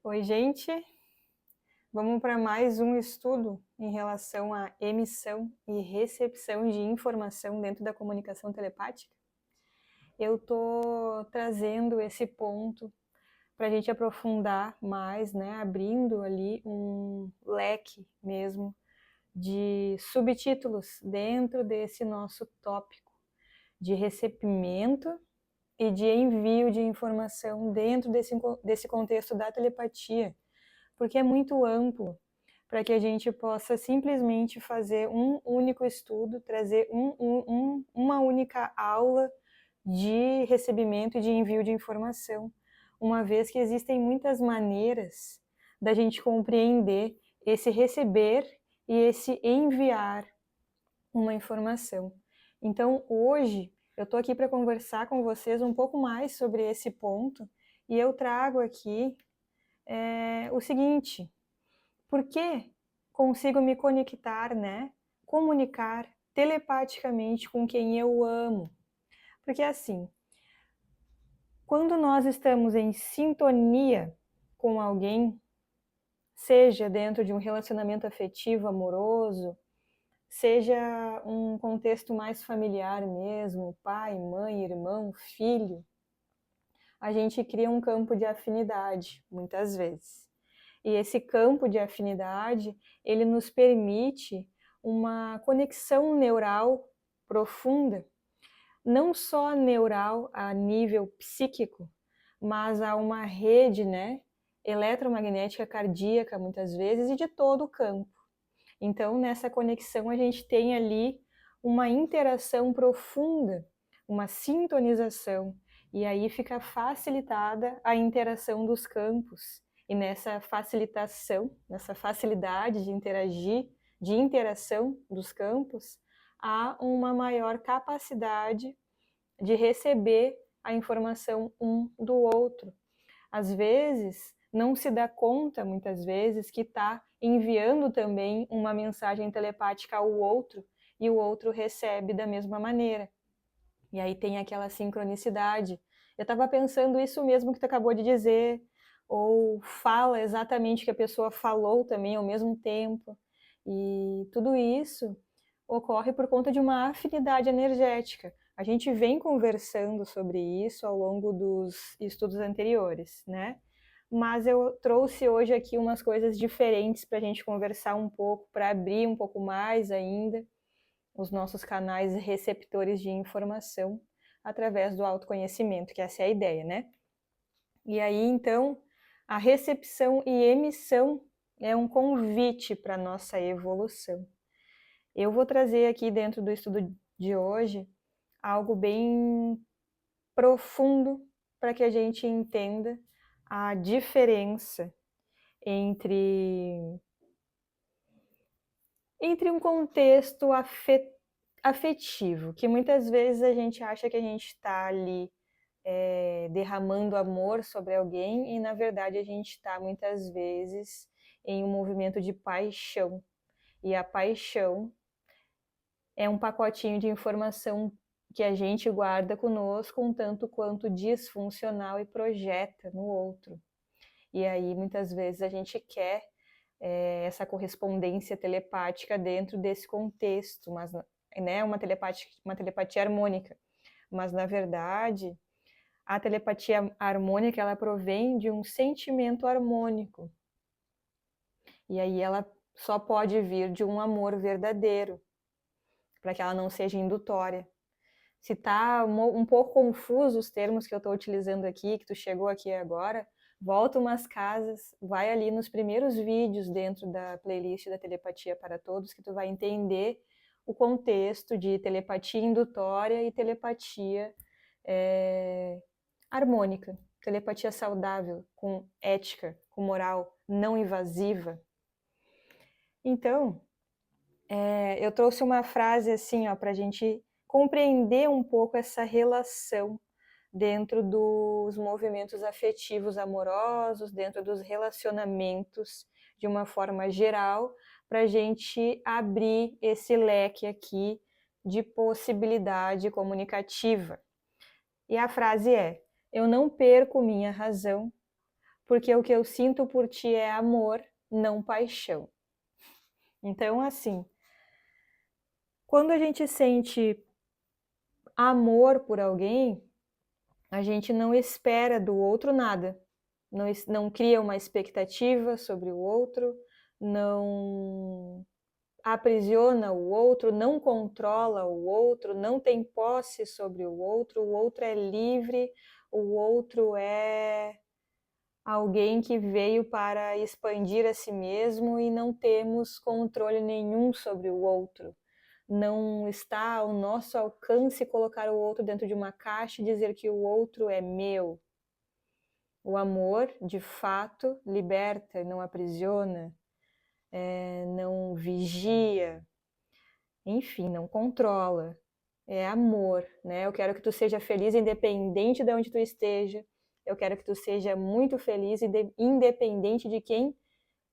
Oi, gente. Vamos para mais um estudo em relação à emissão e recepção de informação dentro da comunicação telepática. Eu estou trazendo esse ponto para a gente aprofundar mais, né, abrindo ali um leque mesmo de subtítulos dentro desse nosso tópico de recebimento e de envio de informação dentro desse contexto da telepatia, porque é muito amplo para que a gente possa simplesmente fazer um único estudo, trazer uma única aula de recebimento e de envio de informação, uma vez que existem muitas maneiras da gente compreender esse receber e esse enviar uma informação. Então, hoje, eu estou aqui para conversar com vocês um pouco mais sobre esse ponto e eu trago aqui o seguinte: por que consigo me conectar, né? Comunicar telepaticamente com quem eu amo? Porque assim, quando nós estamos em sintonia com alguém, seja dentro de um relacionamento afetivo, amoroso, seja um contexto mais familiar mesmo, pai, mãe, irmão, filho, a gente cria um campo de afinidade, muitas vezes. E esse campo de afinidade, ele nos permite uma conexão neural profunda, não só neural a nível psíquico, mas a uma rede, né, eletromagnética cardíaca muitas vezes e de todo o campo. Então, nessa conexão a gente tem ali uma interação profunda, uma sintonização, e aí fica facilitada a interação dos campos. E nessa facilitação, nessa facilidade de interagir, de interação dos campos, há uma maior capacidade de receber a informação um do outro. Às vezes, não se dá conta, muitas vezes, que está enviando também uma mensagem telepática ao outro e o outro recebe da mesma maneira. E aí tem aquela sincronicidade. Eu estava pensando isso mesmo que tu acabou de dizer, ou fala exatamente o que a pessoa falou também ao mesmo tempo. E tudo isso ocorre por conta de uma afinidade energética. A gente vem conversando sobre isso ao longo dos estudos anteriores, né? Mas eu trouxe hoje aqui umas coisas diferentes para a gente conversar um pouco, para abrir um pouco mais ainda os nossos canais receptores de informação através do autoconhecimento, que essa é a ideia, né? E aí, então, a recepção e emissão é um convite para a nossa evolução. Eu vou trazer aqui dentro do estudo de hoje algo bem profundo para que a gente entenda a diferença entre um contexto afetivo, que muitas vezes a gente acha que a gente está ali derramando amor sobre alguém e na verdade a gente está muitas vezes em um movimento de paixão. E a paixão é um pacotinho de informação que a gente guarda conosco um tanto quanto disfuncional e projeta no outro. E aí muitas vezes a gente quer essa correspondência telepática dentro desse contexto, mas né, uma telepatia harmônica. Mas na verdade, a telepatia harmônica ela provém de um sentimento harmônico. E aí ela só pode vir de um amor verdadeiro, para que ela não seja indutória. Se está um pouco confuso os termos que eu estou utilizando aqui, que tu chegou aqui agora, volta umas casas, vai ali nos primeiros vídeos dentro da playlist da Telepatia para Todos, que tu vai entender o contexto de telepatia indutória e telepatia harmônica, telepatia saudável, com ética, com moral, não invasiva. Então, eu trouxe uma frase assim, para a gente compreender um pouco essa relação dentro dos movimentos afetivos amorosos, dentro dos relacionamentos de uma forma geral, para a gente abrir esse leque aqui de possibilidade comunicativa. E a frase é: eu não perco minha razão porque o que eu sinto por ti é amor, não paixão. Então, assim, quando a gente sente amor por alguém, a gente não espera do outro nada, não cria uma expectativa sobre o outro, não aprisiona o outro, não controla o outro, não tem posse sobre o outro é livre, o outro é alguém que veio para expandir a si mesmo e não temos controle nenhum sobre o outro. Não está ao nosso alcance colocar o outro dentro de uma caixa e dizer que o outro é meu. O amor, de fato, liberta, não aprisiona, não vigia, enfim, não controla. É amor, né? Eu quero que tu seja feliz independente de onde tu esteja. Eu quero que tu seja muito feliz independente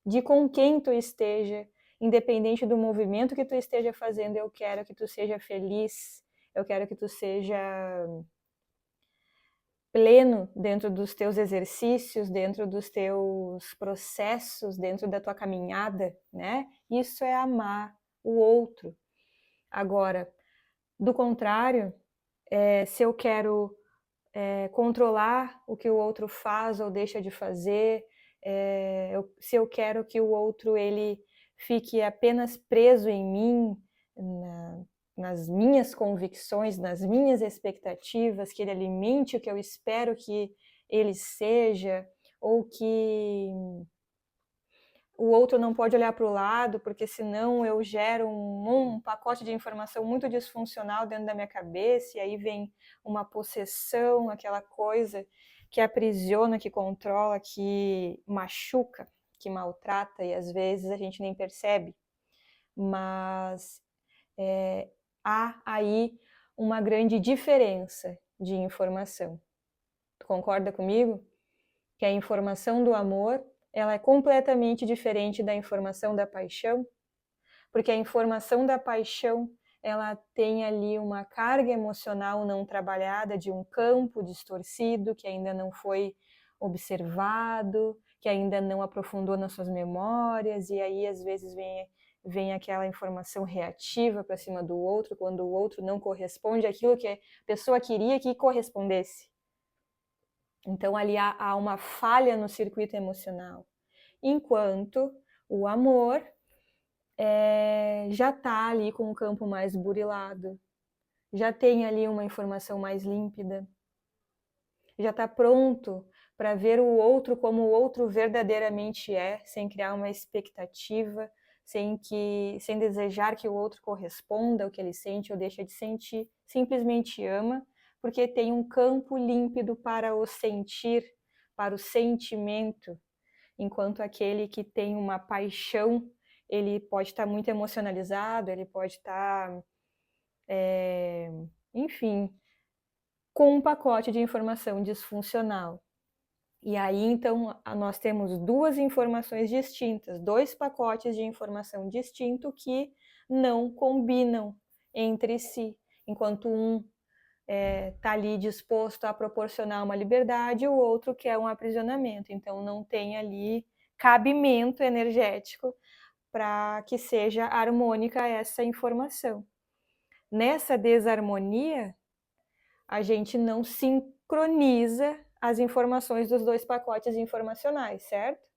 de com quem tu esteja, independente do movimento que tu esteja fazendo. Eu quero que tu seja feliz. Eu quero que tu seja pleno dentro dos teus exercícios, dentro dos teus processos, dentro da tua caminhada, né? Isso é amar o outro. Agora, do contrário, se eu quero controlar o que o outro faz ou deixa de fazer, se eu quero que o outro ele fique apenas preso em mim, nas minhas convicções, nas minhas expectativas, que ele alimente o que eu espero que ele seja, ou que o outro não pode olhar para o lado, porque senão eu gero um pacote de informação muito disfuncional dentro da minha cabeça, e aí vem uma possessão, aquela coisa que aprisiona, que controla, que machuca, que maltrata, e às vezes a gente nem percebe. Mas há aí uma grande diferença de informação. Tu concorda comigo? Que a informação do amor ela é completamente diferente da informação da paixão, porque a informação da paixão ela tem ali uma carga emocional não trabalhada de um campo distorcido que ainda não foi observado, que ainda não aprofundou nas suas memórias, e aí às vezes vem aquela informação reativa para cima do outro, quando o outro não corresponde àquilo que a pessoa queria que correspondesse. Então ali há uma falha no circuito emocional, enquanto o amor já está ali com o campo mais burilado, já tem ali uma informação mais límpida, já está pronto para ver o outro como o outro verdadeiramente é, sem criar uma expectativa, sem desejar que o outro corresponda ao que ele sente ou deixa de sentir, simplesmente ama, porque tem um campo límpido para o sentir, para o sentimento, enquanto aquele que tem uma paixão, ele pode estar muito emocionalizado, ele pode estar, enfim, com um pacote de informação disfuncional. E aí, então, nós temos duas informações distintas, dois pacotes de informação distintos que não combinam entre si, enquanto um está ali disposto a proporcionar uma liberdade, o outro quer um aprisionamento. Então, não tem ali cabimento energético para que seja harmônica essa informação. Nessa desarmonia, a gente não sincroniza as informações dos dois pacotes informacionais, certo?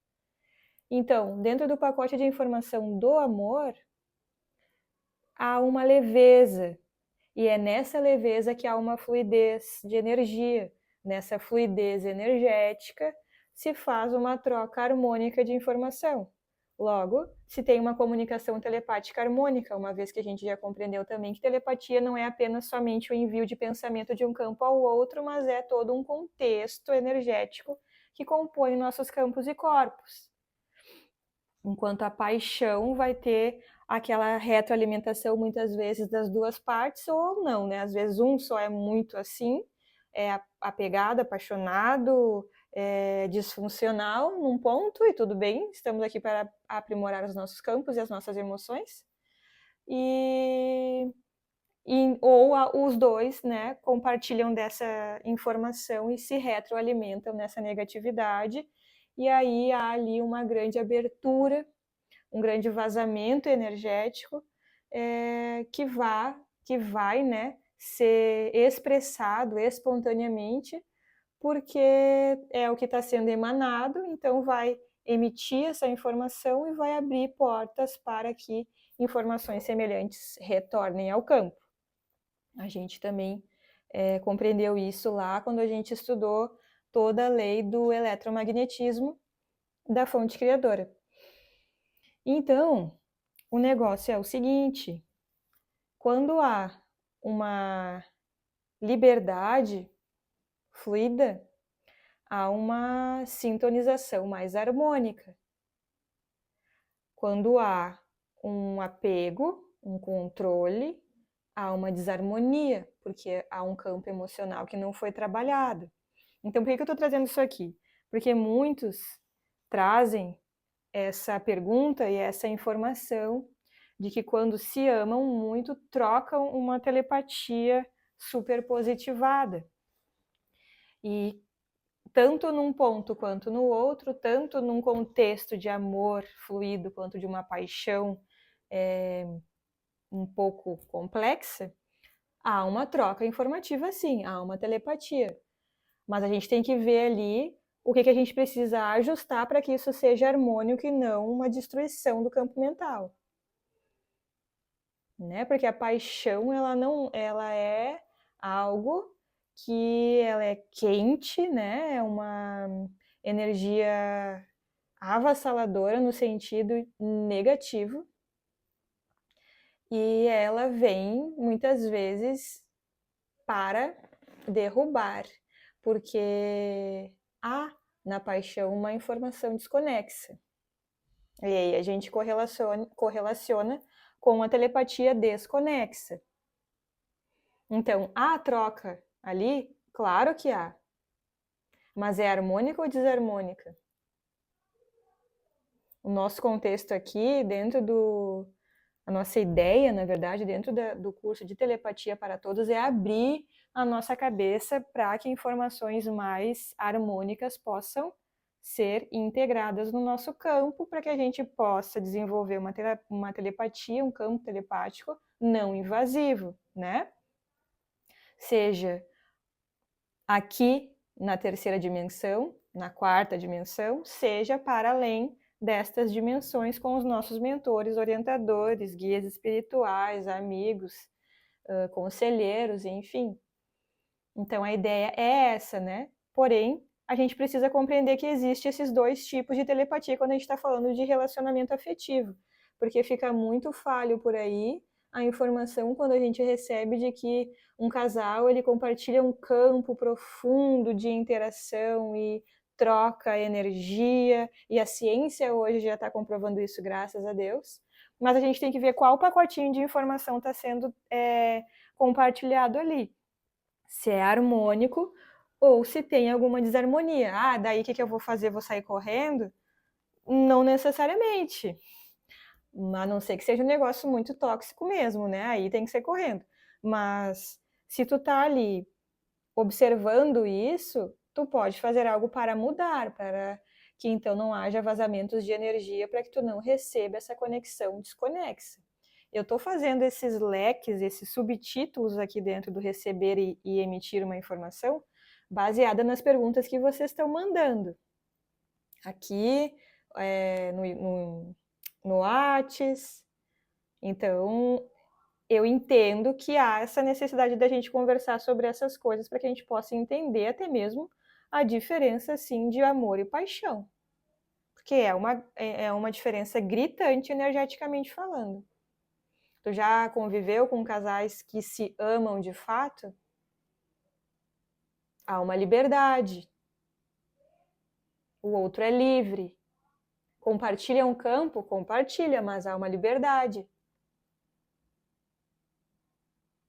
Então, dentro do pacote de informação do amor, há uma leveza, e é nessa leveza que há uma fluidez de energia. Nessa fluidez energética se faz uma troca harmônica de informação. Logo, se tem uma comunicação telepática harmônica, uma vez que a gente já compreendeu também que telepatia não é apenas somente o envio de pensamento de um campo ao outro, mas é todo um contexto energético que compõe nossos campos e corpos. Enquanto a paixão vai ter aquela retroalimentação muitas vezes das duas partes ou não, né? Às vezes um só é muito assim, é apegado, apaixonado, disfuncional num ponto, e tudo bem, estamos aqui para aprimorar os nossos campos e as nossas emoções. Ou os dois, né, compartilham dessa informação e se retroalimentam nessa negatividade, e aí há ali uma grande abertura, um grande vazamento energético que vai, né, ser expressado espontaneamente, porque é o que está sendo emanado, então vai emitir essa informação e vai abrir portas para que informações semelhantes retornem ao campo. A gente também compreendeu isso lá quando a gente estudou toda a lei do eletromagnetismo da fonte criadora. Então, o negócio é o seguinte: quando há uma liberdade fluida, há uma sintonização mais harmônica. Quando há um apego, um controle, há uma desarmonia, porque há um campo emocional que não foi trabalhado. Então, por que eu estou trazendo isso aqui? Porque muitos trazem essa pergunta e essa informação de que quando se amam muito, trocam uma telepatia super positivada. E tanto num ponto quanto no outro, tanto num contexto de amor fluido quanto de uma paixão um pouco complexa, há uma troca informativa sim, há uma telepatia. Mas a gente tem que ver ali o que a gente precisa ajustar para que isso seja harmônico e não uma destruição do campo mental. Né? Porque a paixão, ela é algo que ela é quente, né? É uma energia avassaladora no sentido negativo. E ela vem muitas vezes para derrubar, porque há na paixão uma informação desconexa. E aí a gente correlaciona com a telepatia desconexa. Então, há troca ali? Claro que há. Mas é harmônica ou desarmônica? O nosso contexto aqui, a nossa ideia, na verdade, dentro do curso de Telepatia para Todos, é abrir a nossa cabeça para que informações mais harmônicas possam ser integradas no nosso campo, para que a gente possa desenvolver uma telepatia, um campo telepático não invasivo, né? Seja aqui na terceira dimensão, na quarta dimensão, seja para além destas dimensões com os nossos mentores, orientadores, guias espirituais, amigos, conselheiros, enfim. Então a ideia é essa, né? Porém, a gente precisa compreender que existem esses dois tipos de telepatia quando a gente está falando de relacionamento afetivo, porque fica muito falho por aí a informação quando a gente recebe de que um casal ele compartilha um campo profundo de interação e troca energia, e a ciência hoje já está comprovando isso, graças a Deus. Mas a gente tem que ver qual pacotinho de informação está sendo compartilhado ali. Se é harmônico ou se tem alguma desarmonia. Ah, daí o que eu vou fazer? Vou sair correndo? Não necessariamente. A não ser que seja um negócio muito tóxico mesmo, né? Aí tem que ser correndo. Mas se tu tá ali observando isso, tu pode fazer algo para mudar, para que então não haja vazamentos de energia, para que tu não receba essa conexão desconexa. Eu estou fazendo esses leques, esses subtítulos aqui dentro do receber e emitir uma informação, baseada nas perguntas que vocês estão mandando. Aqui no Whats. Então, eu entendo que há essa necessidade da gente conversar sobre essas coisas para que a gente possa entender até mesmo a diferença, assim, de amor e paixão. Porque é uma diferença gritante energeticamente falando. Tu já conviveu com casais que se amam de fato? Há uma liberdade. O outro é livre. Compartilha um campo? Compartilha, mas há uma liberdade.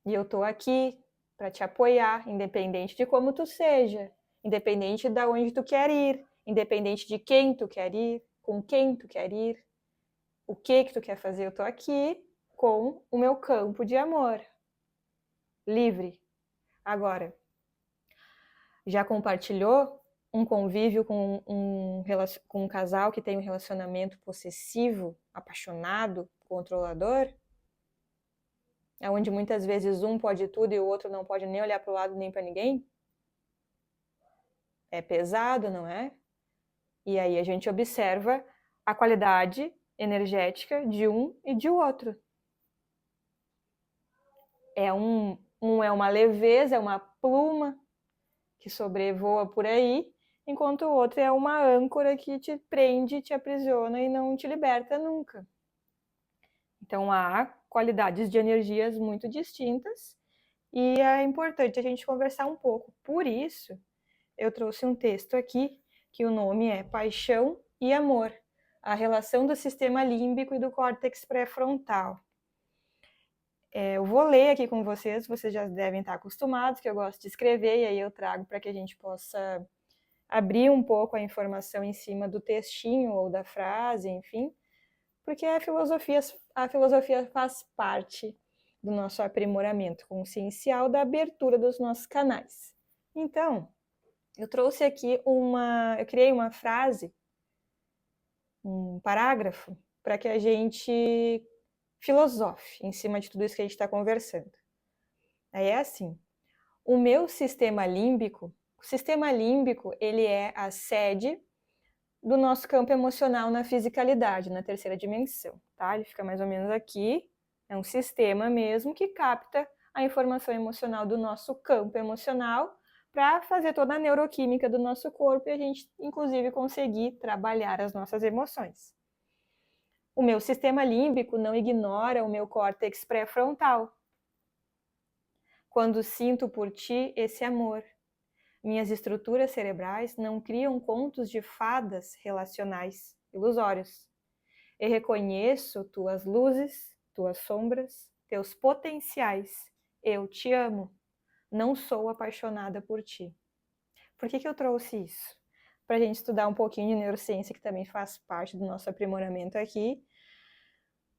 E eu tô aqui para te apoiar, independente de como tu seja, independente de onde tu quer ir, independente de quem tu quer ir, com quem tu quer ir, o que tu quer fazer. Eu tô aqui com o meu campo de amor. Livre. Agora, já compartilhou? um convívio com um casal que tem um relacionamento possessivo, apaixonado, controlador, onde muitas vezes um pode tudo e o outro não pode nem olhar para o lado nem para ninguém? É pesado, não é? E aí a gente observa a qualidade energética de um e de outro. É é uma leveza, é uma pluma que sobrevoa por aí, enquanto o outro é uma âncora que te prende, te aprisiona e não te liberta nunca. Então há qualidades de energias muito distintas e é importante a gente conversar um pouco. Por isso, eu trouxe um texto aqui que o nome é Paixão e Amor, a relação do sistema límbico e do córtex pré-frontal. Eu vou ler aqui com vocês já devem estar acostumados, que eu gosto de escrever, e aí eu trago para que a gente possa abrir um pouco a informação em cima do textinho ou da frase, enfim, porque a filosofia faz parte do nosso aprimoramento consciencial, da abertura dos nossos canais. Então, eu trouxe aqui eu criei uma frase, um parágrafo, para que a gente filosofe em cima de tudo isso que a gente está conversando. Aí é assim: o sistema límbico, ele é a sede do nosso campo emocional na fisicalidade, na terceira dimensão, tá? Ele fica mais ou menos aqui, é um sistema mesmo que capta a informação emocional do nosso campo emocional para fazer toda a neuroquímica do nosso corpo e a gente, inclusive, conseguir trabalhar as nossas emoções. O meu sistema límbico não ignora o meu córtex pré-frontal. Quando sinto por ti esse amor, minhas estruturas cerebrais não criam contos de fadas relacionais ilusórios. Eu reconheço tuas luzes, tuas sombras, teus potenciais. Eu te amo. Não sou apaixonada por ti. Por que eu trouxe isso? Para a gente estudar um pouquinho de neurociência, que também faz parte do nosso aprimoramento aqui.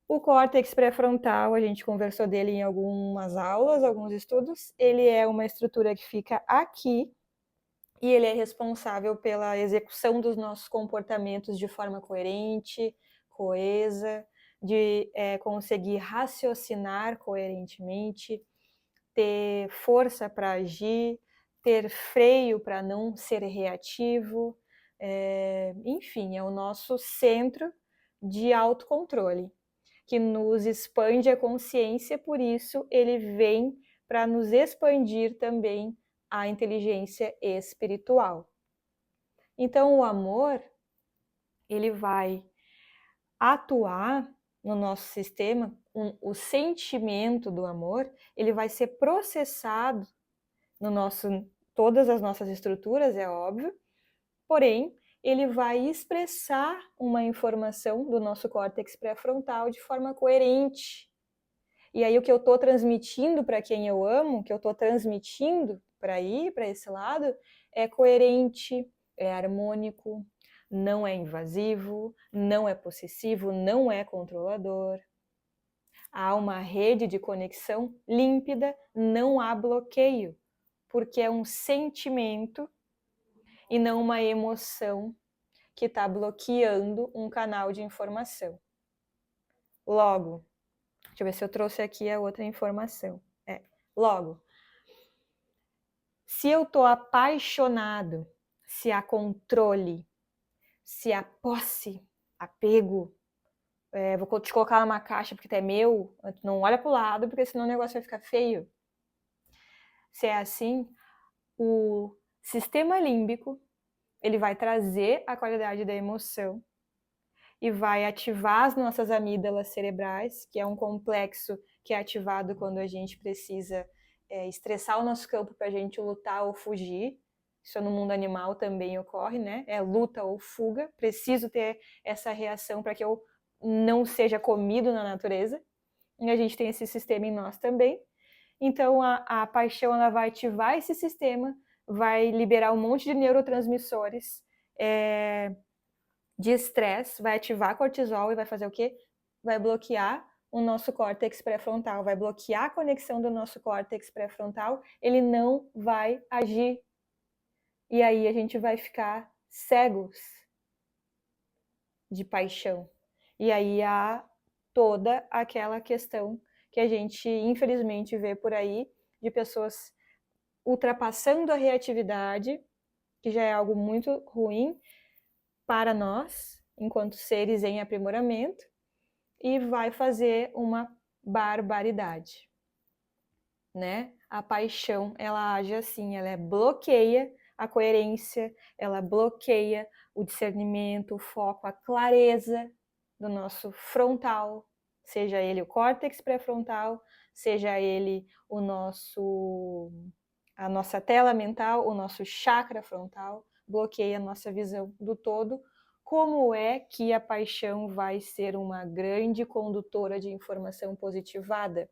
O córtex pré-frontal, a gente conversou dele em algumas aulas, alguns estudos. Ele é uma estrutura que fica aqui e ele é responsável pela execução dos nossos comportamentos de forma coerente, coesa, de conseguir raciocinar coerentemente, ter força para agir, ter freio para não ser reativo, enfim, é o nosso centro de autocontrole, que nos expande a consciência, por isso ele vem para nos expandir também a inteligência espiritual. Então o amor, ele vai atuar no nosso sistema, o sentimento do amor, ele vai ser processado todas as nossas estruturas, é óbvio, porém, ele vai expressar uma informação do nosso córtex pré-frontal de forma coerente. E aí o que eu estou transmitindo para quem eu amo, o que eu estou transmitindo para esse lado, é coerente, é harmônico, não é invasivo, não é possessivo, não é controlador. Há uma rede de conexão límpida, não há bloqueio, porque é um sentimento e não uma emoção que está bloqueando um canal de informação. Logo, deixa eu ver se eu trouxe aqui a outra informação. Logo, se eu estou apaixonado, se há controle, se há posse, apego, vou te colocar numa caixa porque tu é meu, tu não olha para o lado porque senão o negócio vai ficar feio. Se é assim, o sistema límbico, ele vai trazer a qualidade da emoção e vai ativar as nossas amígdalas cerebrais, que é um complexo que é ativado quando a gente precisa estressar o nosso campo para a gente lutar ou fugir. Isso no mundo animal também ocorre, né? É luta ou fuga. Preciso ter essa reação para que eu não seja comido na natureza. E a gente tem esse sistema em nós também. Então a paixão, ela vai ativar esse sistema, vai liberar um monte de neurotransmissores de estresse, vai ativar cortisol e vai fazer o quê? Vai bloquear o nosso córtex pré-frontal, vai bloquear a conexão do nosso córtex pré-frontal, ele não vai agir. E aí a gente vai ficar cegos de paixão. E aí há toda aquela questão que a gente infelizmente vê por aí de pessoas ultrapassando a reatividade, que já é algo muito ruim para nós, enquanto seres em aprimoramento, e vai fazer uma barbaridade, né? A paixão, ela age assim, ela bloqueia a coerência, ela bloqueia o discernimento, o foco, a clareza do nosso frontal, seja ele o córtex pré-frontal, seja ele a nossa tela mental, o nosso chakra frontal, bloqueia a nossa visão do todo. Como é que a paixão vai ser uma grande condutora de informação positivada?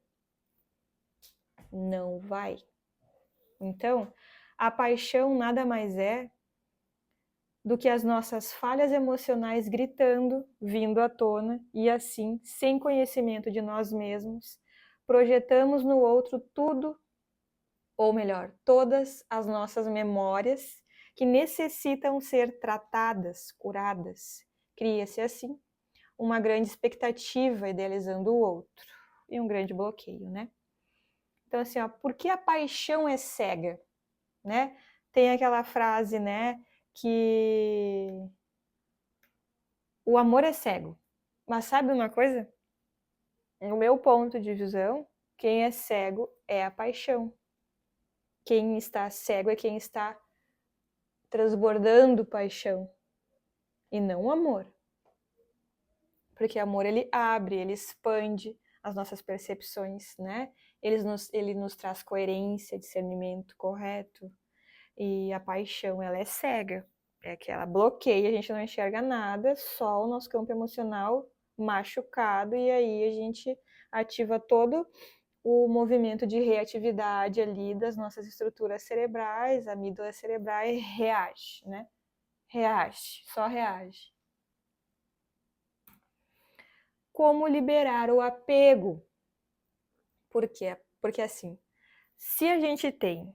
Não vai. Então, a paixão nada mais é do que as nossas falhas emocionais gritando, vindo à tona, e assim, sem conhecimento de nós mesmos, projetamos no outro tudo, ou melhor, todas as nossas memórias que necessitam ser tratadas, curadas. Cria-se assim uma grande expectativa idealizando o outro e um grande bloqueio, né? Então assim, ó, por que a paixão é cega, né? Tem aquela frase, né, que o amor é cego. Mas sabe uma coisa? No meu ponto de visão, quem é cego é a paixão. Quem está cego é quem está transbordando paixão e não o amor. Porque amor ele abre, ele expande as nossas percepções, né? Ele nos traz coerência, discernimento correto. E a paixão, ela é cega. É que ela bloqueia, a gente não enxerga nada, só o nosso campo emocional machucado, e aí a gente ativa todo o movimento de reatividade ali das nossas estruturas cerebrais, amígdala cerebral, e reage, né? Reage, só reage. Como liberar o apego? Por quê? Porque assim, se a gente tem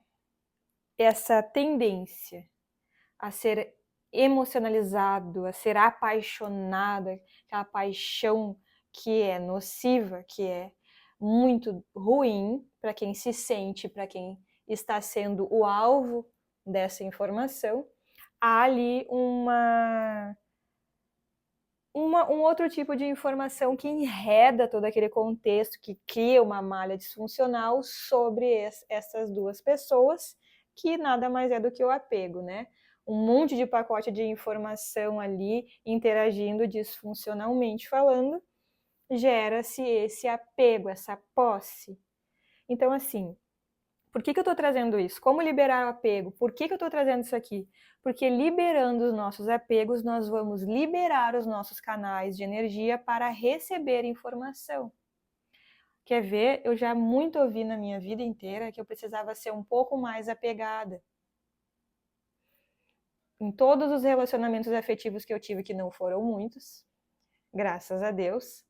essa tendência a ser emocionalizado, a ser apaixonado, aquela paixão que é nociva, que é muito ruim para quem se sente, para quem está sendo o alvo dessa informação, há ali um outro tipo de informação que enreda todo aquele contexto, que cria uma malha disfuncional sobre essas duas pessoas, que nada mais é do que o apego, né? Um monte de pacote de informação ali interagindo disfuncionalmente falando, gera-se esse apego, essa posse. Então, assim, por que eu estou trazendo isso? Como liberar o apego? Por que eu estou trazendo isso aqui? Porque liberando os nossos apegos, nós vamos liberar os nossos canais de energia para receber informação. Quer ver? Eu já muito ouvi na minha vida inteira que eu precisava ser um pouco mais apegada. Em todos os relacionamentos afetivos que eu tive, que não foram muitos, graças a Deus,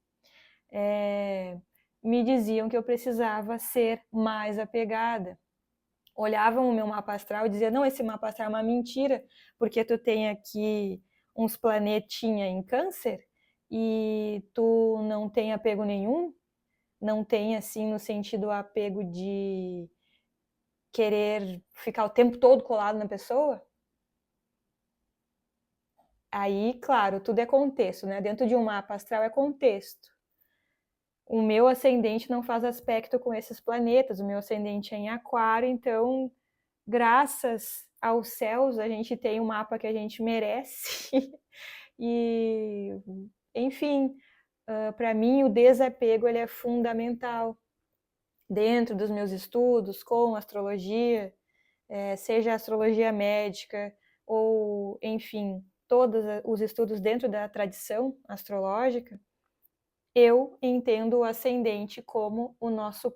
me diziam que eu precisava ser mais apegada. Olhavam o meu mapa astral e diziam, não, esse mapa astral é uma mentira, porque tu tem aqui uns planetinha em câncer e tu não tem apego nenhum, não tem assim no sentido apego de querer ficar o tempo todo colado na pessoa. Aí, claro, tudo é contexto, né? Dentro de um mapa astral é contexto. O meu ascendente não faz aspecto com esses planetas, o meu ascendente é em Aquário, então graças aos céus, a gente tem o mapa que a gente merece. E, enfim, para mim o desapego ele é fundamental dentro dos meus estudos com astrologia, seja astrologia médica ou, enfim, todos os estudos dentro da tradição astrológica. Eu entendo o ascendente como o nosso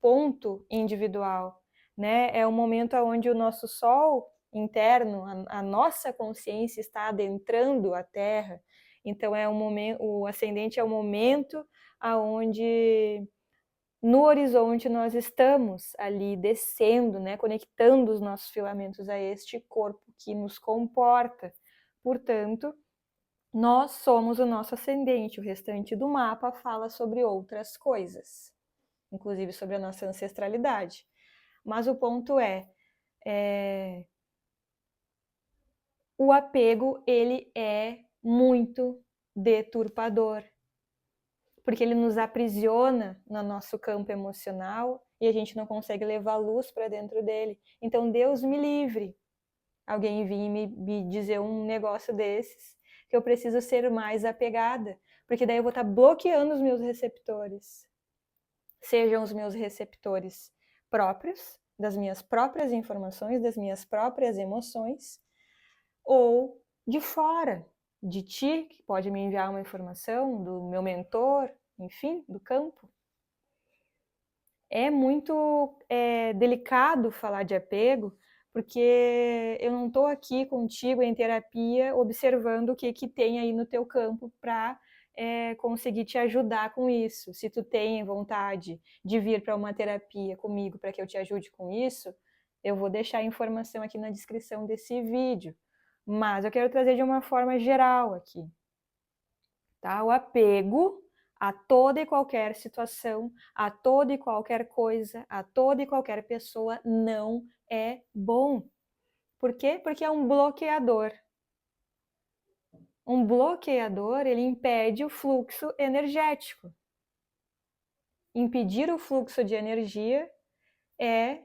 ponto individual, né? É o momento onde o nosso sol interno, a nossa consciência está adentrando a Terra. Então é o ascendente é o momento aonde no horizonte nós estamos ali descendo, né, conectando os nossos filamentos a este corpo que nos comporta. Portanto, nós somos o nosso ascendente, o restante do mapa fala sobre outras coisas, inclusive sobre a nossa ancestralidade. Mas o ponto o apego, ele é muito deturpador, porque ele nos aprisiona no nosso campo emocional e a gente não consegue levar luz para dentro dele. Então, Deus me livre alguém vir me dizer um negócio desses, que eu preciso ser mais apegada, porque daí eu vou estar bloqueando os meus receptores. Sejam os meus receptores próprios, das minhas próprias informações, das minhas próprias emoções, ou de fora, de ti, que pode me enviar uma informação, do meu mentor, enfim, do campo. É muito delicado falar de apego, porque eu não estou aqui contigo em terapia observando o que tem aí no teu campo para conseguir te ajudar com isso. Se tu tem vontade de vir para uma terapia comigo para que eu te ajude com isso, eu vou deixar a informação aqui na descrição desse vídeo. Mas eu quero trazer de uma forma geral aqui, tá? O apego a toda e qualquer situação, a toda e qualquer coisa, a toda e qualquer pessoa não é bom. Por quê? Porque é um bloqueador. Um bloqueador, ele impede o fluxo energético. Impedir o fluxo de energia é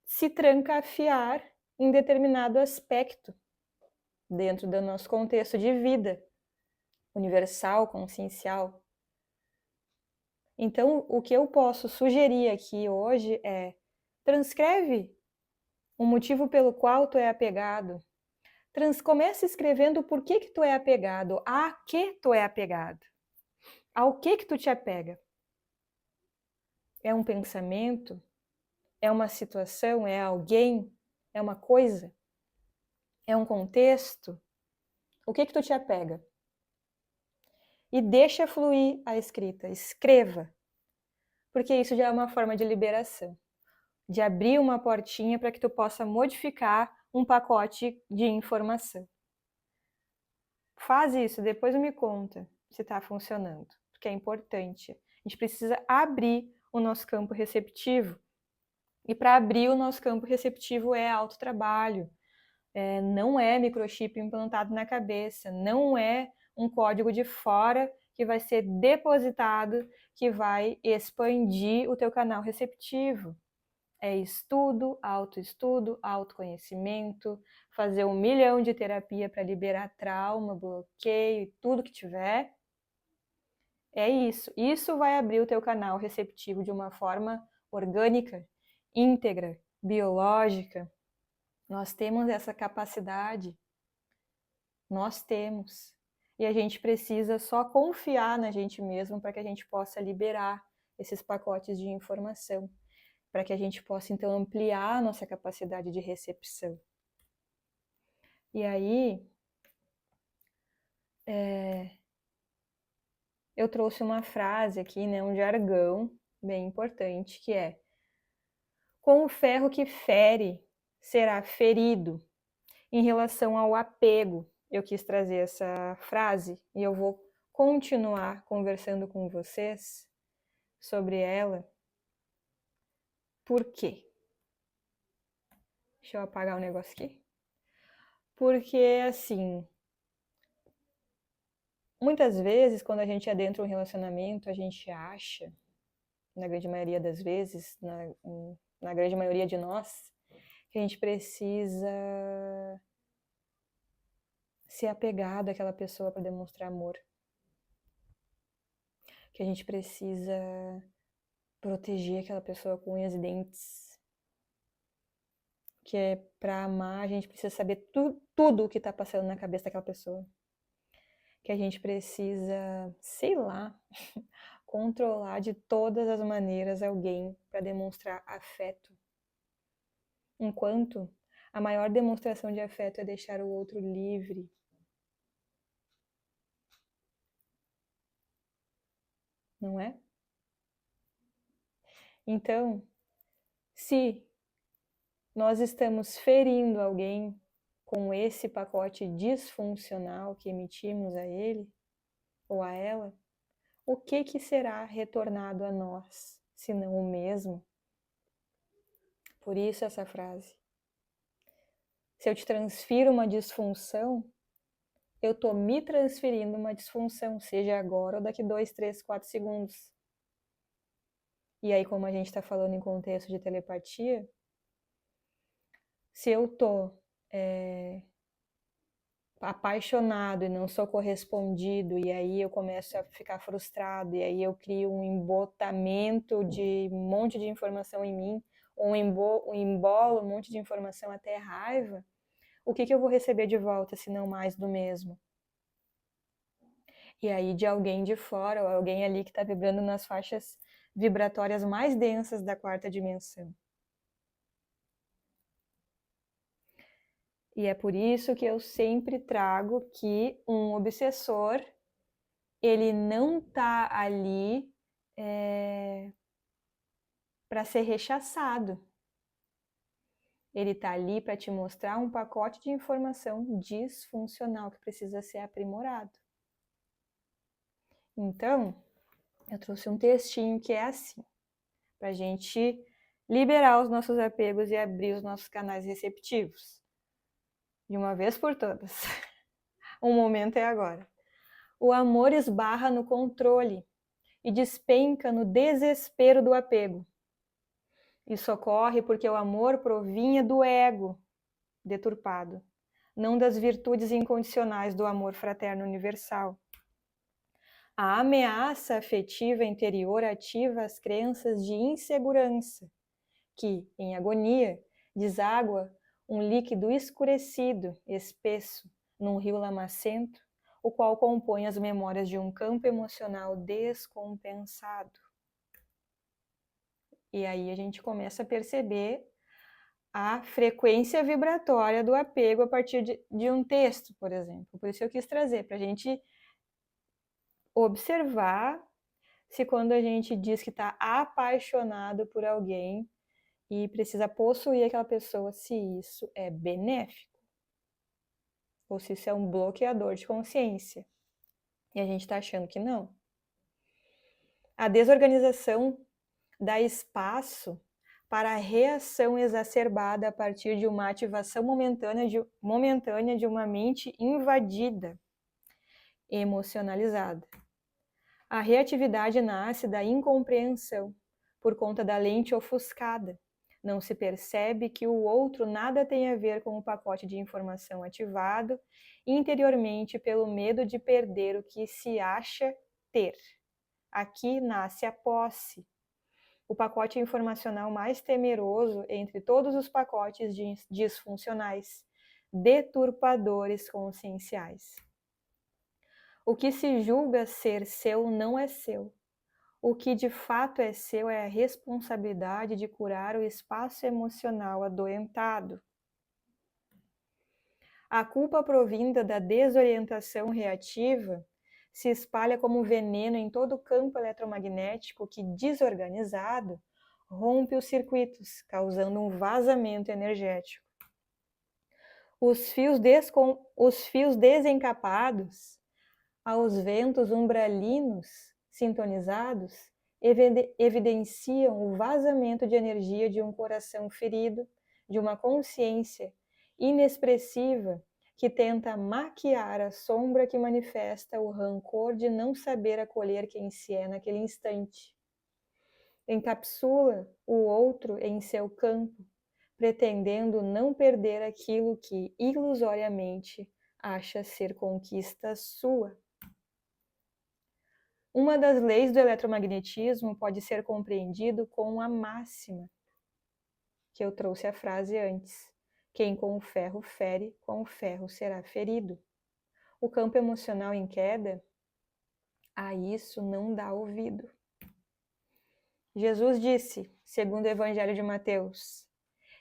se trancafiar em determinado aspecto dentro do nosso contexto de vida universal, consciencial. Então, o que eu posso sugerir aqui hoje é: transcreve o motivo pelo qual tu é apegado. Comece escrevendo por que tu é apegado, a que tu é apegado, ao que tu te apega. É um pensamento? É uma situação? É alguém? É uma coisa? É um contexto? O que tu te apega? E deixa fluir a escrita, escreva, porque isso já é uma forma de liberação, de abrir uma portinha para que tu possa modificar um pacote de informação. Faz isso, depois me conta se está funcionando, porque é importante. A gente precisa abrir o nosso campo receptivo. E para abrir o nosso campo receptivo é autotrabalho, não é microchip implantado na cabeça, não é um código de fora que vai ser depositado, que vai expandir o teu canal receptivo. É estudo, autoestudo, autoconhecimento, fazer 1 milhão de terapia para liberar trauma, bloqueio, tudo que tiver. É isso. Isso vai abrir o teu canal receptivo de uma forma orgânica, íntegra, biológica. Nós temos essa capacidade. Nós temos. E a gente precisa só confiar na gente mesmo para que a gente possa liberar esses pacotes de informação, para que a gente possa então ampliar a nossa capacidade de recepção. E aí, eu trouxe uma frase aqui, né, um jargão bem importante, que é: com o ferro que fere, será ferido. Em relação ao apego, eu quis trazer essa frase e eu vou continuar conversando com vocês sobre ela. Por quê? Deixa eu apagar o negócio aqui. Porque, assim, muitas vezes, quando a gente adentra um relacionamento, a gente acha, na grande maioria das vezes, na grande maioria de nós, que a gente precisa ser apegado àquela pessoa para demonstrar amor. Que a gente precisa proteger aquela pessoa com unhas e dentes. Que é para amar, a gente precisa saber tudo o que está passando na cabeça daquela pessoa. Que a gente precisa, sei lá, controlar de todas as maneiras alguém para demonstrar afeto. Enquanto a maior demonstração de afeto é deixar o outro livre. Não é? Então, se nós estamos ferindo alguém com esse pacote disfuncional que emitimos a ele ou a ela, o que será retornado a nós, se não o mesmo? Por isso essa frase. Se eu te transfiro uma disfunção, eu estou me transferindo uma disfunção, seja agora ou daqui 2, 3, 4 segundos. E aí, como a gente está falando em contexto de telepatia, se eu estou apaixonado e não sou correspondido, e aí eu começo a ficar frustrado, e aí eu crio um embotamento de um monte de informação em mim, ou embolo um monte de informação até raiva, o que eu vou receber de volta, se não mais do mesmo? E aí de alguém de fora, ou alguém ali que está vibrando nas faixas vibratórias mais densas da quarta dimensão. E é por isso que eu sempre trago que um obsessor, ele não está ali para ser rechaçado. Ele está ali para te mostrar um pacote de informação disfuncional que precisa ser aprimorado. Então, eu trouxe um textinho que é assim, para a gente liberar os nossos apegos e abrir os nossos canais receptivos. De uma vez por todas. O momento é agora. O amor esbarra no controle e despenca no desespero do apego. Isso ocorre porque o amor provinha do ego deturpado, não das virtudes incondicionais do amor fraterno universal. A ameaça afetiva interior ativa as crenças de insegurança, que, em agonia, deságua um líquido escurecido, espesso, num rio lamacento, o qual compõe as memórias de um campo emocional descompensado. E aí a gente começa a perceber a frequência vibratória do apego a partir de um texto, por exemplo. Por isso eu quis trazer, para a gente observar se quando a gente diz que está apaixonado por alguém e precisa possuir aquela pessoa, se isso é benéfico ou se isso é um bloqueador de consciência. E a gente está achando que não. A desorganização dá espaço para a reação exacerbada a partir de uma ativação momentânea de uma mente invadida, emocionalizada. A reatividade nasce da incompreensão, por conta da lente ofuscada. Não se percebe que o outro nada tem a ver com o pacote de informação ativado interiormente pelo medo de perder o que se acha ter. Aqui nasce a posse, o pacote informacional mais temeroso entre todos os pacotes disfuncionais, deturpadores conscienciais. O que se julga ser seu não é seu. O que de fato é seu é a responsabilidade de curar o espaço emocional adoentado. A culpa provinda da desorientação reativa se espalha como veneno em todo o campo eletromagnético que, desorganizado, rompe os circuitos, causando um vazamento energético. Os fios desencapados, aos ventos umbralinos sintonizados, evidenciam o vazamento de energia de um coração ferido, de uma consciência inexpressiva que tenta maquiar a sombra que manifesta o rancor de não saber acolher quem se é naquele instante. Encapsula o outro em seu campo, pretendendo não perder aquilo que ilusoriamente acha ser conquista sua. Uma das leis do eletromagnetismo pode ser compreendido com a máxima, que eu trouxe a frase antes. Quem com o ferro fere, com o ferro será ferido. O campo emocional em queda, a isso não dá ouvido. Jesus disse, segundo o Evangelho de Mateus,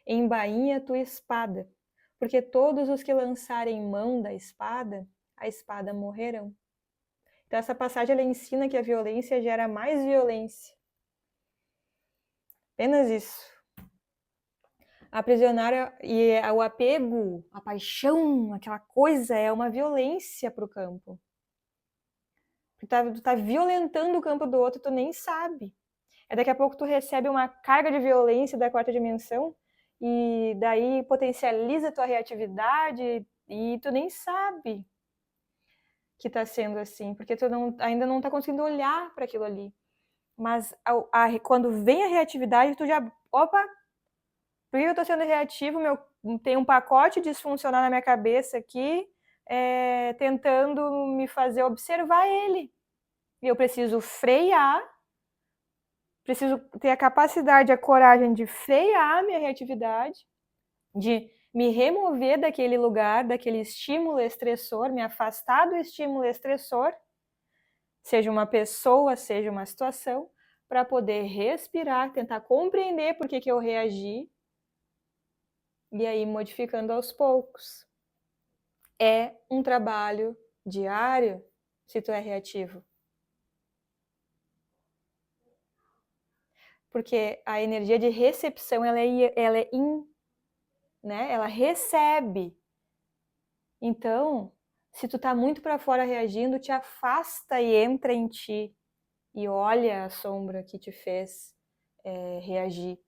embainha tua espada, porque todos os que lançarem mão da espada, a espada morrerão. Então essa passagem ela ensina que a violência gera mais violência. Apenas isso. Aprisionar e o apego, a paixão, aquela coisa é uma violência para o campo. Tu tá violentando o campo do outro, tu nem sabe. Daqui a pouco tu recebe uma carga de violência da quarta dimensão e daí potencializa a tua reatividade e tu nem sabe que tá sendo assim, porque tu ainda não tá conseguindo olhar para aquilo ali. Mas quando vem a reatividade, tu já, opa, por que eu tô sendo reativo? Tem um pacote disfuncional na minha cabeça aqui, tentando me fazer observar ele. E eu preciso frear, preciso ter a capacidade, a coragem de frear a minha reatividade, de me remover daquele lugar, daquele estímulo estressor, me afastar do estímulo estressor, seja uma pessoa, seja uma situação, para poder respirar, tentar compreender por que eu reagi, e aí modificando aos poucos. É um trabalho diário se tu é reativo. Porque a energia de recepção, ela é né? Ela recebe. Então, se tu tá muito para fora reagindo, te afasta e entra em ti. E olha a sombra que te fez reagir.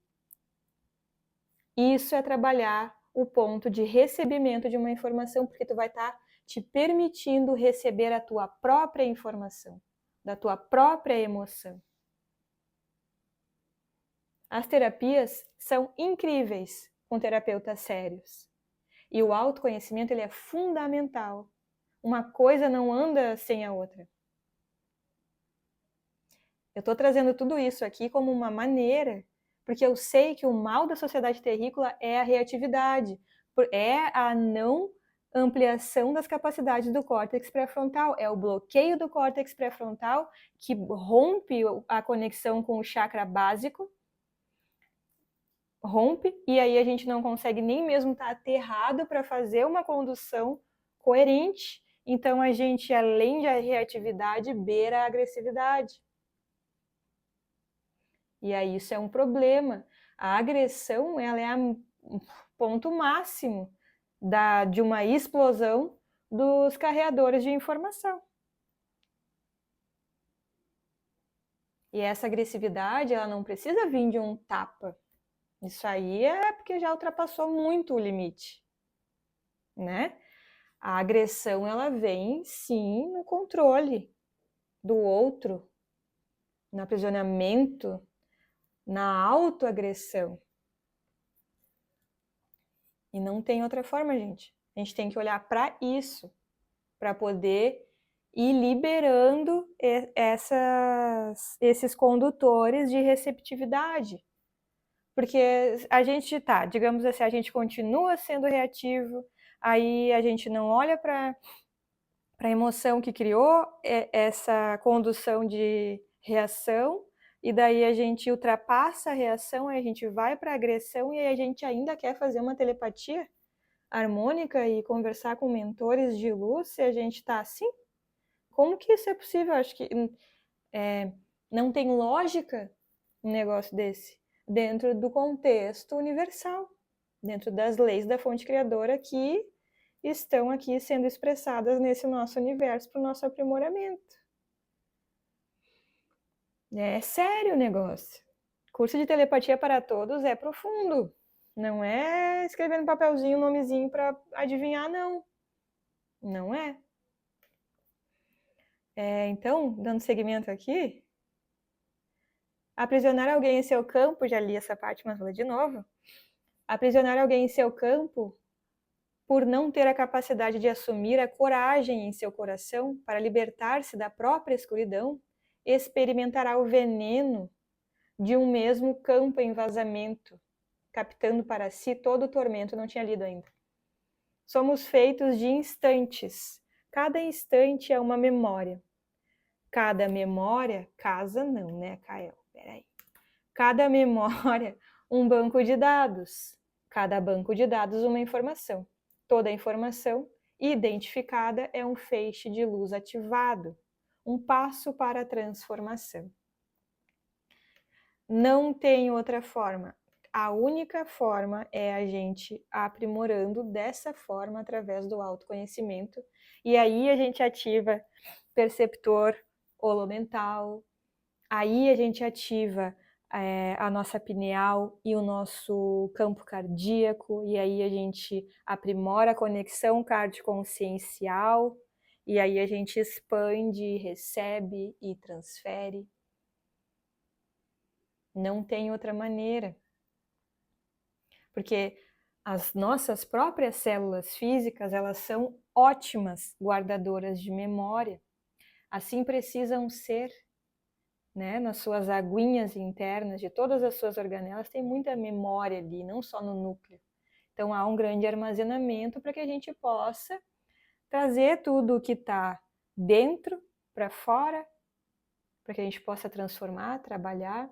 Isso é trabalhar o ponto de recebimento de uma informação, porque tu vai estar te permitindo receber a tua própria informação, da tua própria emoção. As terapias são incríveis com terapeutas sérios. E o autoconhecimento ele é fundamental. Uma coisa não anda sem a outra. Eu estou trazendo tudo isso aqui como uma maneira, porque eu sei que o mal da sociedade terrícola é a reatividade, é a não ampliação das capacidades do córtex pré-frontal, é o bloqueio do córtex pré-frontal que rompe a conexão com o chakra básico, rompe, e aí a gente não consegue nem mesmo estar aterrado para fazer uma condução coerente. Então a gente, além da reatividade, beira a agressividade. E aí isso é um problema. A agressão, ela é o ponto máximo de uma explosão dos carreadores de informação. E essa agressividade, ela não precisa vir de um tapa. Isso aí é porque já ultrapassou muito o limite, né? A agressão, ela vem, sim, no controle do outro, no aprisionamento, na autoagressão. E não tem outra forma, gente. A gente tem que olhar para isso, para poder ir liberando esses condutores de receptividade. Porque a gente tá, digamos assim, a gente continua sendo reativo, aí a gente não olha para a emoção que criou essa condução de reação, e daí a gente ultrapassa a reação, aí a gente vai para a agressão, e aí a gente ainda quer fazer uma telepatia harmônica e conversar com mentores de luz se a gente está assim? Como que isso é possível? Acho que não tem lógica um negócio desse dentro do contexto universal, dentro das leis da fonte criadora que estão aqui sendo expressadas nesse nosso universo para o nosso aprimoramento. É sério o negócio. Curso de telepatia para todos é profundo. Não é escrever no papelzinho um nomezinho para adivinhar, não. Não é. Então, dando seguimento aqui, aprisionar alguém em seu campo, já li essa parte, mas vou ler de novo. Aprisionar alguém em seu campo por não ter a capacidade de assumir a coragem em seu coração para libertar-se da própria escuridão, experimentará o veneno de um mesmo campo em vazamento, captando para si todo o tormento. Não tinha lido ainda. Somos feitos de instantes. Cada instante é uma memória. Cada memória, casa não, né, Kael? Peraí. Cada memória, um banco de dados. Cada banco de dados, uma informação. Toda informação identificada é um feixe de luz ativado. Um passo para a transformação. Não tem outra forma. A única forma é a gente aprimorando dessa forma através do autoconhecimento. E aí a gente ativa perceptor holomental, aí a gente ativa a nossa pineal e o nosso campo cardíaco, e aí a gente aprimora a conexão cardioconsciencial, e aí a gente expande, recebe e transfere. Não tem outra maneira. Porque as nossas próprias células físicas, elas são ótimas guardadoras de memória. Assim precisam ser, né? Nas suas aguinhas internas, de todas as suas organelas, tem muita memória ali, não só no núcleo. Então há um grande armazenamento para que a gente possa trazer tudo o que está dentro para fora, para que a gente possa transformar, trabalhar.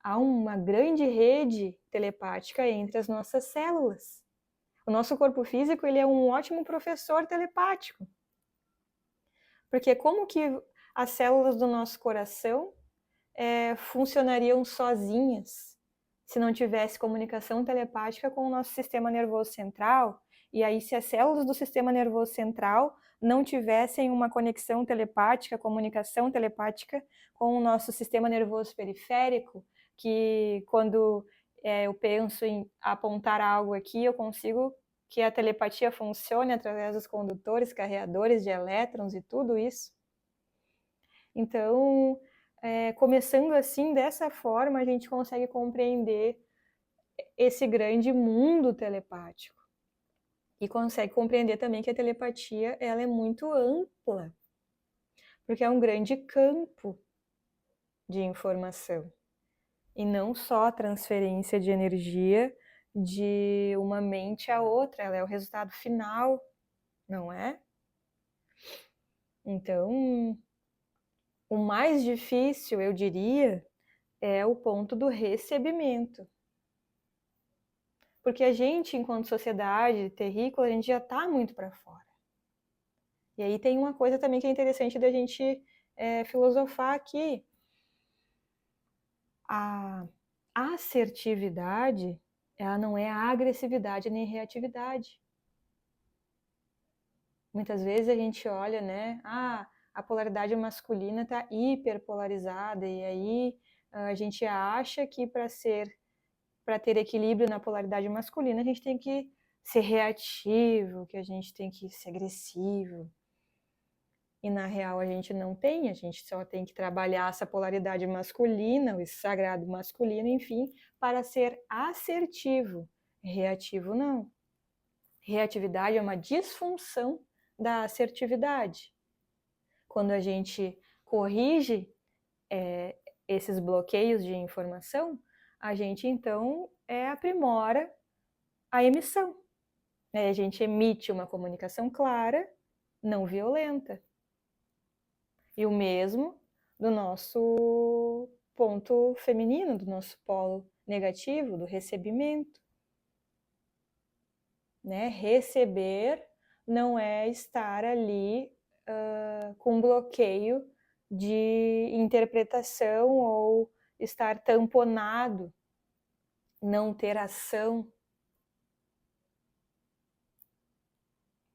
Há uma grande rede telepática entre as nossas células. O nosso corpo físico, ele é um ótimo professor telepático. Porque como que as células do nosso coração funcionariam sozinhas se não tivesse comunicação telepática com o nosso sistema nervoso central? E aí, se as células do sistema nervoso central não tivessem uma conexão telepática, comunicação telepática com o nosso sistema nervoso periférico, que quando eu penso em apontar algo aqui, eu consigo que a telepatia funcione através dos condutores, carreadores de elétrons e tudo isso. Então, começando assim, dessa forma, a gente consegue compreender esse grande mundo telepático. E consegue compreender também que a telepatia ela é muito ampla, porque é um grande campo de informação. E não só a transferência de energia de uma mente a outra, ela é o resultado final, não é? Então, o mais difícil, eu diria, é o ponto do recebimento. Porque a gente, enquanto sociedade terrícola, a gente já está muito para fora. E aí tem uma coisa também que é interessante da gente filosofar aqui. A assertividade, ela não é a agressividade nem reatividade. Muitas vezes a gente olha, né? A polaridade masculina está hiperpolarizada e aí a gente acha que para ter equilíbrio na polaridade masculina, a gente tem que ser reativo, que a gente tem que ser agressivo. E na real a gente não tem, a gente só tem que trabalhar essa polaridade masculina, o sagrado masculino, enfim, para ser assertivo. Reativo não. Reatividade é uma disfunção da assertividade. Quando a gente corrige esses bloqueios de informação, a gente então aprimora a emissão. A gente emite uma comunicação clara, não violenta. E o mesmo do nosso ponto feminino, do nosso polo negativo, do recebimento. Né? Receber não é estar ali com bloqueio de interpretação ou estar tamponado, não ter ação.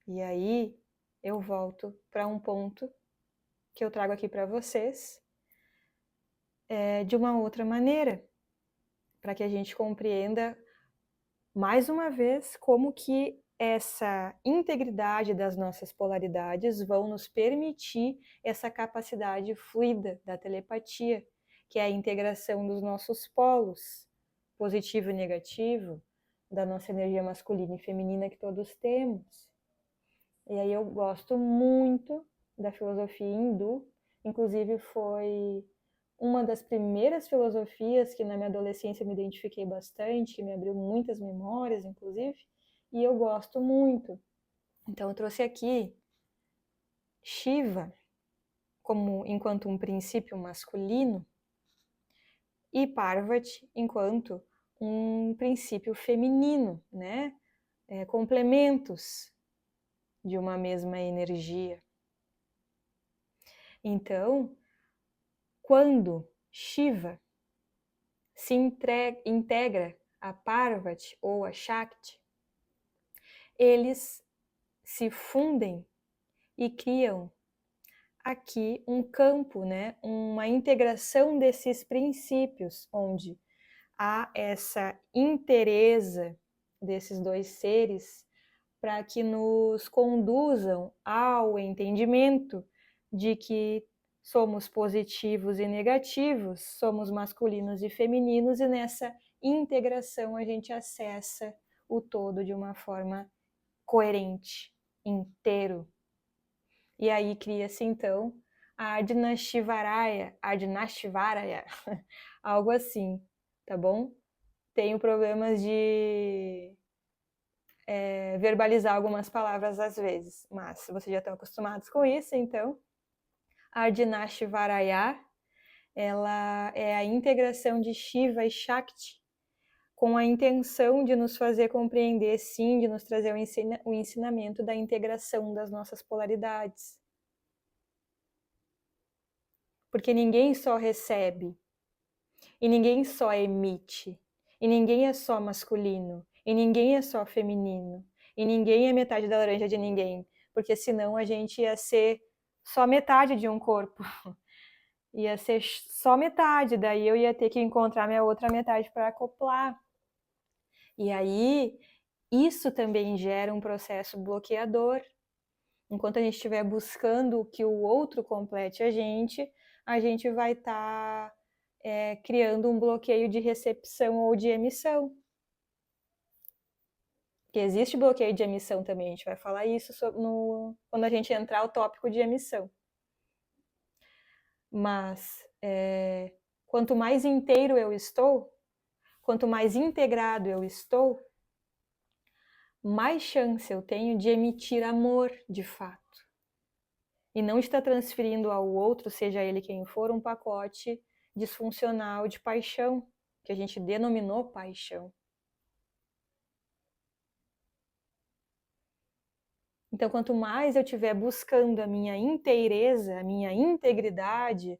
E aí eu volto para um ponto que eu trago aqui para vocês de uma outra maneira, para que a gente compreenda mais uma vez como que essa integridade das nossas polaridades vão nos permitir essa capacidade fluida da telepatia, que é a integração dos nossos polos, positivo e negativo, da nossa energia masculina e feminina que todos temos. E aí eu gosto muito da filosofia hindu, inclusive foi uma das primeiras filosofias que na minha adolescência me identifiquei bastante, que me abriu muitas memórias, inclusive, e eu gosto muito. Então eu trouxe aqui Shiva enquanto um princípio masculino e Parvati enquanto um princípio feminino, né? Complementos de uma mesma energia. Então, quando Shiva se integra a Parvati ou a Shakti, eles se fundem e criam aqui um campo, né, uma integração desses princípios, onde há essa inteireza desses dois seres para que nos conduzam ao entendimento de que somos positivos e negativos, somos masculinos e femininos, e nessa integração a gente acessa o todo de uma forma coerente, inteiro. E aí cria-se então a Adnashtivaraya, algo assim, tá bom? Tenho problemas de verbalizar algumas palavras às vezes, mas vocês já estão acostumados com isso, então a Adnashtivaraya, ela é a integração de Shiva e Shakti com a intenção de nos fazer compreender, sim, de nos trazer o ensinamento da integração das nossas polaridades. Porque ninguém só recebe, e ninguém só emite, e ninguém é só masculino, e ninguém é só feminino, e ninguém é metade da laranja de ninguém, porque senão a gente ia ser só metade de um corpo. Ia ser só metade, daí eu ia ter que encontrar minha outra metade para acoplar. E aí, isso também gera um processo bloqueador. Enquanto a gente estiver buscando que o outro complete a gente vai estar criando um bloqueio de recepção ou de emissão. Porque existe bloqueio de emissão também, a gente vai falar isso quando a gente entrar no tópico de emissão. Mas quanto mais inteiro eu estou, quanto mais integrado eu estou, mais chance eu tenho de emitir amor de fato. E não estar transferindo ao outro, seja ele quem for, um pacote disfuncional de paixão, que a gente denominou paixão. Então, quanto mais eu estiver buscando a minha inteireza, a minha integridade,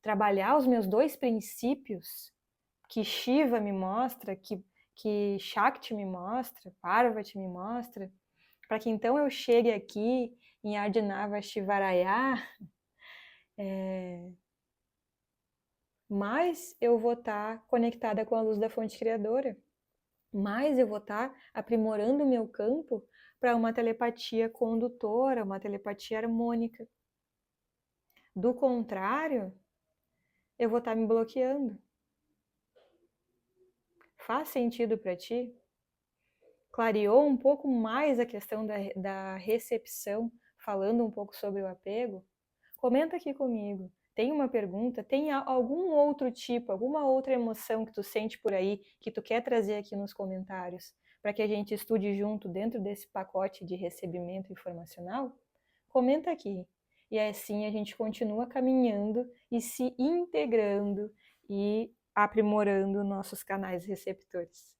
trabalhar os meus dois princípios, que Shiva me mostra, que Shakti me mostra, Parvati me mostra, para que então eu chegue aqui em Adnavashtivaraya, mais eu vou estar conectada com a luz da fonte criadora, mais eu vou estar aprimorando o meu campo para uma telepatia condutora, uma telepatia harmônica. Do contrário, eu vou estar me bloqueando. Faz sentido para ti? Clareou um pouco mais a questão da recepção, falando um pouco sobre o apego? Comenta aqui comigo. Tem uma pergunta? Tem algum outro tipo, alguma outra emoção que tu sente por aí, que tu quer trazer aqui nos comentários, para que a gente estude junto dentro desse pacote de recebimento informacional? Comenta aqui. E assim a gente continua caminhando e se integrando e aprimorando nossos canais receptores.